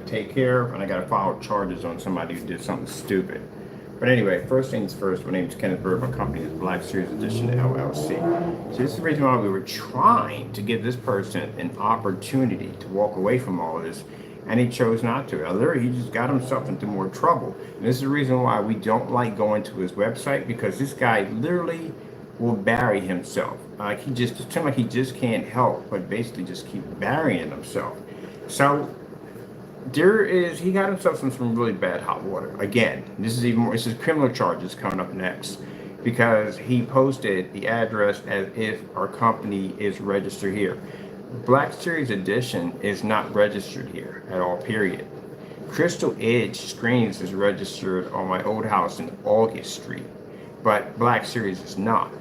take care of, and I got to file charges on somebody who did something stupid. But anyway, first things first, my name is Kenneth Bird. My company is Black Series Edition LLC. So this is the reason why we were trying to give this person an opportunity to walk away from all of this, and he chose not to. Literally, he just got himself into more trouble. And this is the reason why we don't like going to his website, because this guy literally will bury himself. Like it seems like he just can't help but basically just keep burying himself. So he got himself in some really bad hot water. Again, this is even more, this is criminal charges coming up next, because he posted the address as if our company is registered here. Black Series Edition is not registered here at all, period. Crystal Edge Screens is registered on my old house in August Street, but Black Series is not.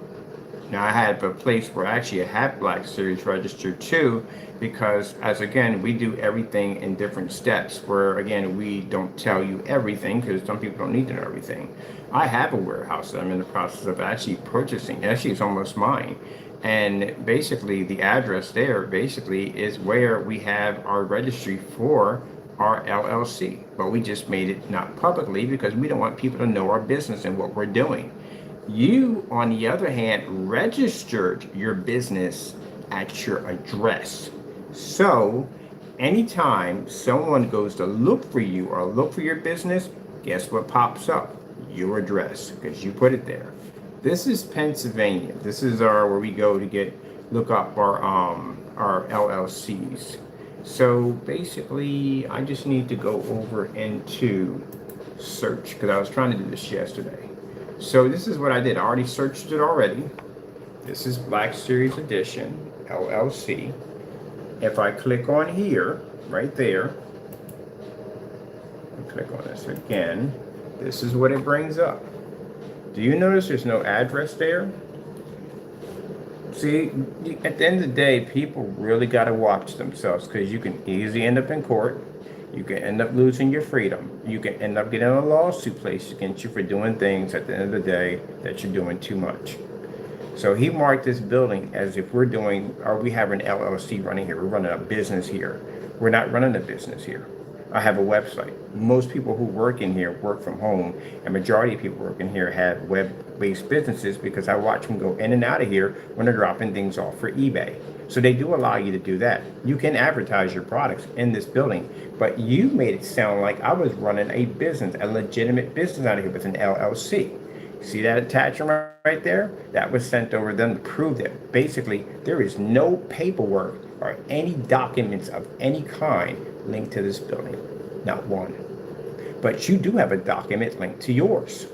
Now I have a place where actually I have Black Series registered too, because as again, we do everything in different steps, where again, we don't tell you everything because some people don't need to know everything. I have a warehouse that I'm in the process of actually purchasing. Actually, it's almost mine. And basically the address there basically is where we have our registry for our LLC, but we just made it not publicly because we don't want people to know our business and what we're doing. You, on the other hand, registered your business at your address. So anytime someone goes to look for you or look for your business, guess what pops up? Your address, because you put it there. This is Pennsylvania. This is where we go to look up our LLCs. So basically, I just need to go over into search, because I was trying to do this yesterday. So this is what I did. I already searched it already. This is Black Series Edition LLC. If I click on here, right there, and click on this again, this is what it brings up. Do you notice there's no address there? See, at the end of the day, people really got to watch themselves, because you can easily end up in court. You can end up losing your freedom. You can end up getting a lawsuit placed against you for doing things at the end of the day that you're doing too much. So he marked this building as if we have an LLC running here. We're running a business here. We're not running a business here. I have a website. Most people who work in here work from home, and majority of people working here have web-based businesses, because I watch them go in and out of here when they're dropping things off for eBay. So they do allow you to do that. You can advertise your products in this building, but you made it sound like I was running a business, a legitimate business out of here with an LLC. See that attachment right there? That was sent over them to prove that basically there is no paperwork or any documents of any kind linked to this building. Not one. But you do have a document linked to yours.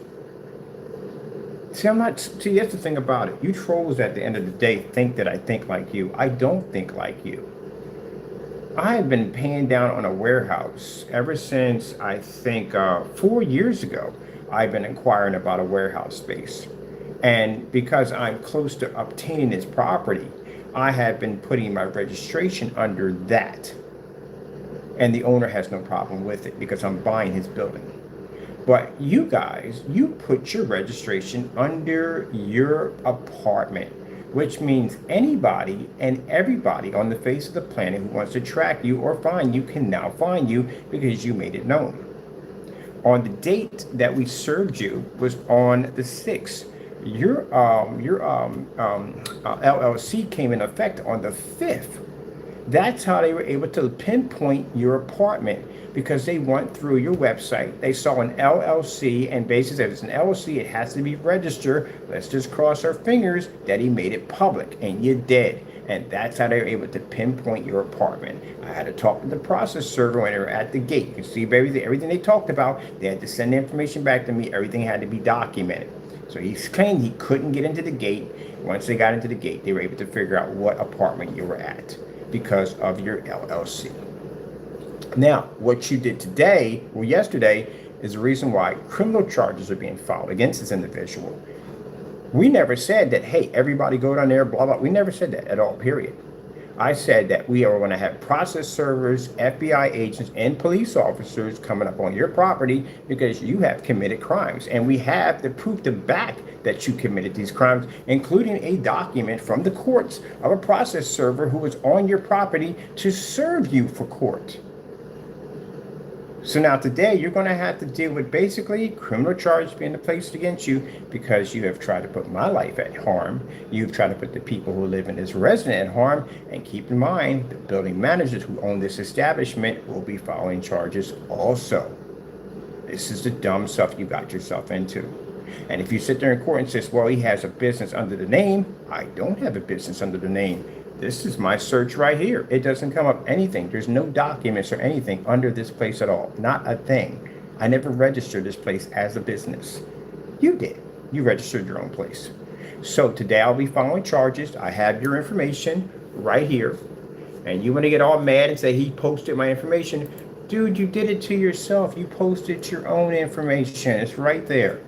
See, that's the thing about it. You trolls at the end of the day think that I think like you. I don't think like you. I have been paying down on a warehouse ever since, I think, 4 years ago. I've been inquiring about a warehouse space. And because I'm close to obtaining this property, I have been putting my registration under that. And the owner has no problem with it, because I'm buying his building. But you guys, you put your registration under your apartment, which means anybody and everybody on the face of the planet who wants to track you or find you can now find you, because you made it known. On the date that we served you was on the 6th. Your LLC came in effect on the 5th. That's how they were able to pinpoint your apartment, because they went through your website. They saw an LLC, and basically said, if it's an LLC, it has to be registered. Let's just cross our fingers that he made it public, and you did. And that's how they were able to pinpoint your apartment. I had to talk to the process server when they were at the gate. You can see everything they talked about. They had to send the information back to me. Everything had to be documented. So he claimed he couldn't get into the gate. Once they got into the gate, they were able to figure out what apartment you were at because of your LLC. Now, what you did today or yesterday is the reason why criminal charges are being filed against this individual. We never said that, hey, everybody go down there, blah, blah. We never said that at all, period. I said that we are going to have process servers, FBI agents, and police officers coming up on your property because you have committed crimes. And we have the proof to back that you committed these crimes, including a document from the courts of a process server who was on your property to serve you for court. So now today you're going to have to deal with basically criminal charges being placed against you because you have tried to put my life at harm. You've tried to put the people who live in this residence at harm. And keep in mind, the building managers who own this establishment will be filing charges also. This is the dumb stuff you got yourself into. And if you sit there in court and says, well, he has a business under the name, I don't have a business under the name. This is my search right here. It doesn't come up anything. There's no documents or anything under this place at all. Not a thing. I never registered this place as a business. You did. You registered your own place. So today I'll be filing charges. I have your information right here. And you want to get all mad and say he posted my information. Dude, you did it to yourself. You posted your own information. It's right there.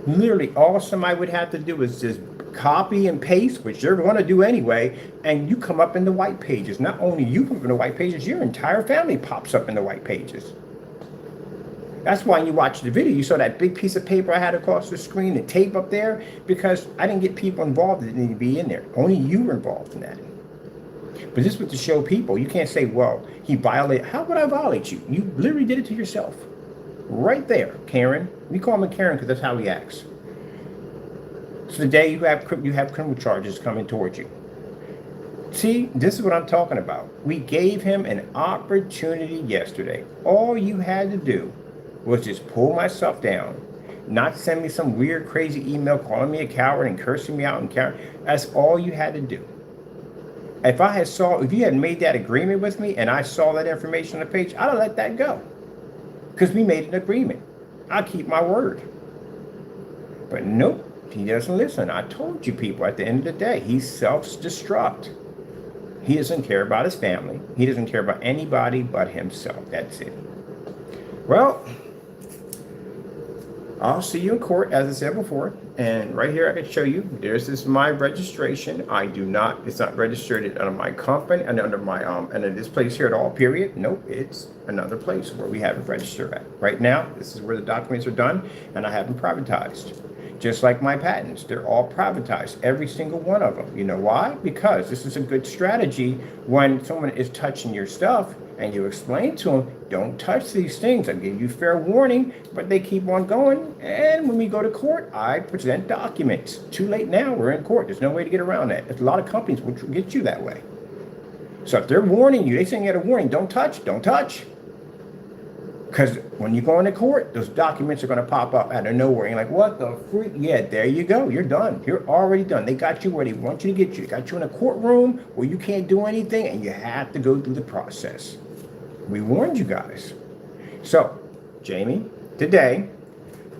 Literally, all somebody would have to do is just copy and paste, which you're going to do anyway, and you come up in the white pages. Not only you come up in the white pages, your entire family pops up in the white pages. That's why when you watch the video, you saw that big piece of paper I had across the screen, the tape up there, because I didn't get people involved that didn't need to be in there. Only you were involved in that. But this was to show people. You can't say, well, he violated. How would I violate you? You literally did it to yourself. Right there, Karen. We call him Karen because that's how he acts. So today you have criminal charges coming towards you. See, this is what I'm talking about. We gave him an opportunity yesterday. All you had to do was just pull myself down, not send me some weird, crazy email calling me a coward and cursing me out and coward. That's all you had to do. If you had made that agreement with me and I saw that information on the page, I'd have let that go. Because we made an agreement. I'll keep my word. But nope. He doesn't listen. I told you people at the end of the day, he's self-destruct. He doesn't care about his family. He doesn't care about anybody but himself. That's it. Well, I'll see you in court, as I said before. And right here, I can show you, this is my registration. It's not registered under my company and under this place here at all, period. Nope, it's another place where we have it registered at. Right now, this is where the documents are done, and I have them privatized. Just like my patents, they're all privatized, every single one of them. You know why? Because this is a good strategy when someone is touching your stuff and you explain to them, don't touch these things. I give you fair warning, but they keep on going. And when we go to court, I present documents. Too late now, we're in court. There's no way to get around that. A lot of companies will get you that way. So if they're warning you, they saying you had a warning, don't touch, don't touch. Because when you go into court, those documents are going to pop up out of nowhere. You're like, what the freak? Yeah, there you go. You're done. You're already done. They got you where they want you to get you. They got you in a courtroom where you can't do anything and you have to go through the process. We warned you guys. So, Jamie, today,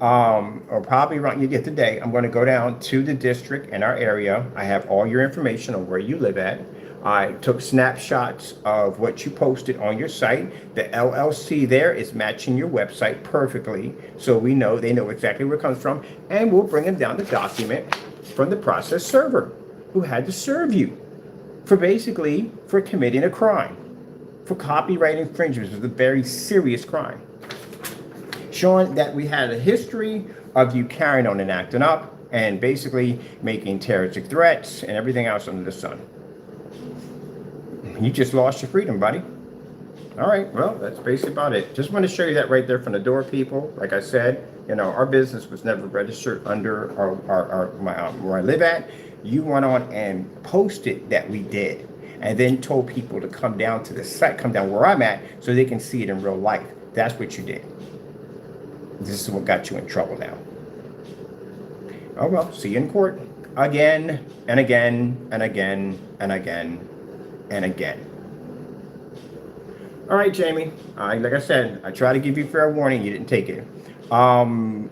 or probably around, today, I'm going to go down to the district in our area. I have all your information on where you live at. I took snapshots of what you posted on your site. The LLC there is matching your website perfectly. So they know exactly where it comes from. And we'll bring them down the document from the process server who had to serve you for committing a crime. For copyright infringement, which is a very serious crime. Showing that we had a history of you carrying on and acting up and basically making terroristic threats and everything else under the sun. You just lost your freedom, buddy. All right, well, that's basically about it. Just want to show you that right there from the door, people. Like I said, our business was never registered under where I live at. You went on and posted that we did, and then told people to come down to the site, come down where I'm at, so they can see it in real life. That's what you did. This is what got you in trouble now. Oh well, see you in court again and again and again and again and again. All right, Jamie. Like I said, I tried to give you fair warning. You didn't take it.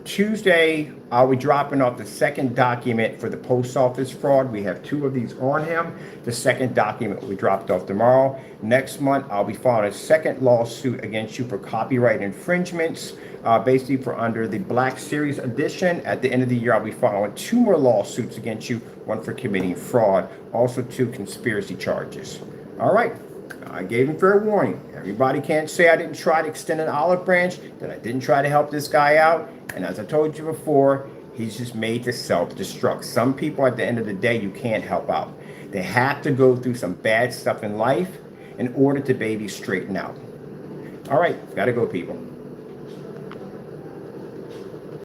Tuesday, I'll be dropping off the second document for the post office fraud. We have 2 of these on him. The second document will be dropped off tomorrow. Next month, I'll be filing a second lawsuit against you for copyright infringements, basically for under the Black Series edition. At the end of the year, I'll be filing 2 more lawsuits against you, one for committing fraud, also 2 conspiracy charges. All right. I gave him fair warning. Everybody can't say I didn't try to extend an olive branch, that I didn't try to help this guy out. And as I told you before, he's just made to self-destruct. Some people at the end of the day, you can't help out. They have to go through some bad stuff in life in order to straighten out. All right, gotta go, people.